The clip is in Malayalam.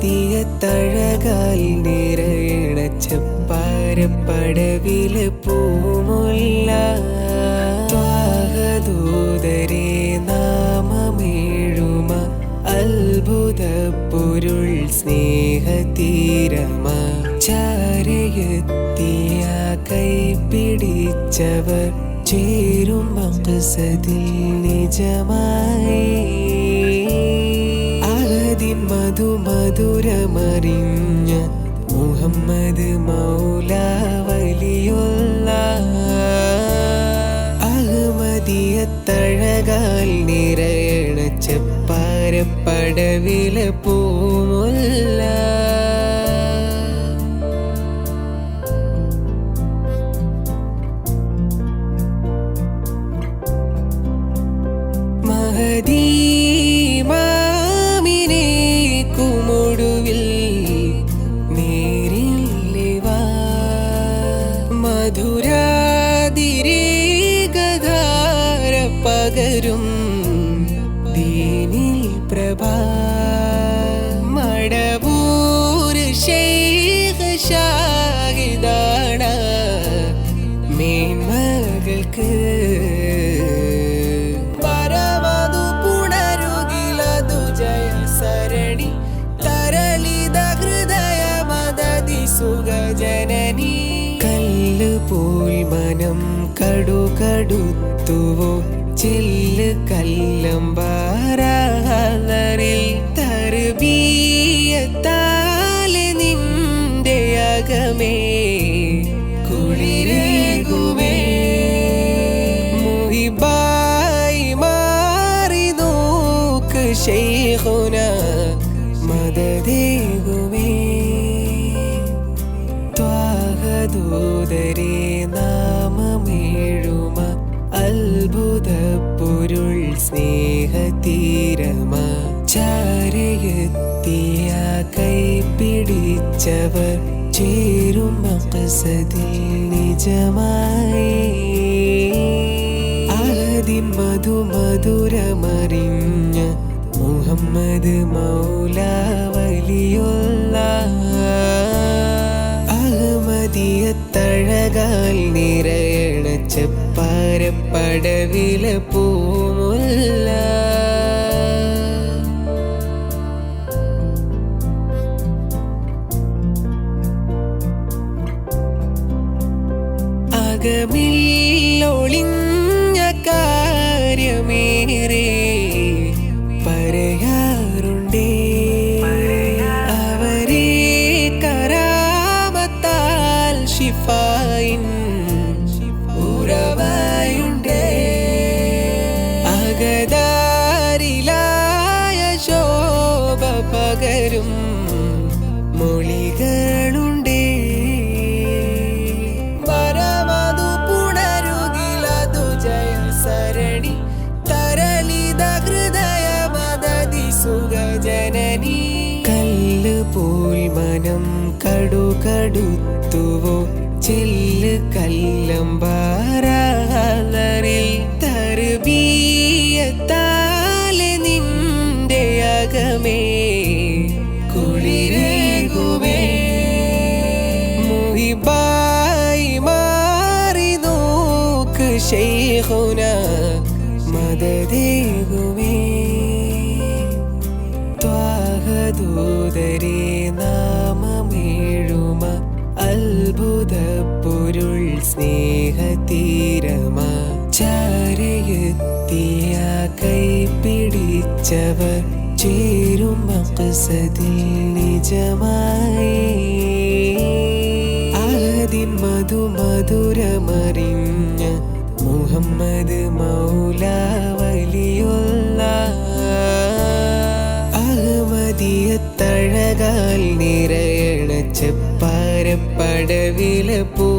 അഹമദിയത്തഴകാൽ നിറയണ ചപ്പാരപ്പടവില് പൂമുല്ല ത്വാഹദൂതരേ നാമമേഴുമ അത്ഭുത പൊരുൾ സ്നേഹതീരമ ചാരയെത്തിയ കൈപിടിച്ചവർ ചേരും മഖ്സദിൽ നിജമായി അഹദിൻ മധുമധുരമറിഞ്ഞ മുഹമ്മദ് മൗല വലിയുള്ള അഹമദിയത്തഴകാൽ നിറയണ ചെപ്പാരപ്പടവിലെ പൂമുല്ല മഹദീമാമിനെ കുമൊടുവിൽ നേരില്ലിവാ മധുരാതിരേകധാര പകരും ദീനിൽ പ്രഭാ മടവൂർ ശൈഖ് ഷാഹിദാണ മേന്മകൾക്ക് സുഖജനനി കല്ല് പോൽ മനം കടുകടുത്തുവോ ചില്ല് കല്ലമ്പാറിൽ തർബീയത്താലെ നിന്റെ അകമേ കുളിരേകുമേ മുഹിബായി മാറി നോക്ക് ശൈഖുന മദദേകുമേ ദൂതരേ നാമമേഴുമ അത്ഭുത പൊരുൾ സ്നേഹതീരമ ചാരയെത്തിയ കൈപിടിച്ചവർ ചേരും മഖ്സദിൽ നിജമായി അഹദിൻ മധുമധുരമറിഞ്ഞ മുഹമ്മദ് മൗല വലിയുള്ള അഹമദിയത്തഴകാൽ നിറയണ ചെപ്പാരപ്പടവിലെ പൂമുല്ല അകമിൽ ഒളിഞ്ഞ കാര്യമേറെ പറയാറുണ്ടേ ഷിഫായിൻ ഉറവായുണ്ടേ അകതാരിലായ ശോഭ പകരും മൊഴികളുണ്ടേ വരമതു പുണരുകിലതു ജയ സരണി തരളിത ഹൃദയ മദതി സുഖജനനി കല്ല് പോൽ മനം കടുകടുത്തുവോ ചില്ല് കല്ലമ്പാറിൽ തർബീയത്താലെ നിന്റെ അകമേ കുളിരേകുമേ മുഹിബായി മാറി നോക്ക് ശൈഖുന മദദേകുമേ ത്വാഹദൂതരേ നാമമേഴുമ അത്ഭുത പൊരുൾ സ്നേഹതീരമ ചാരയെത്തിയ കൈപിടിച്ചവർ ചേരും മഖ്സദിൽ നിജമായി അഹദിൻ മധുമധുരമറിഞ്ഞ മുഹമ്മദ് മൗല വലിയുള്ള അഹമദിയത്തഴകാൽ നിറയണ ചെപ്പാരപ്പടവിലെ പൂ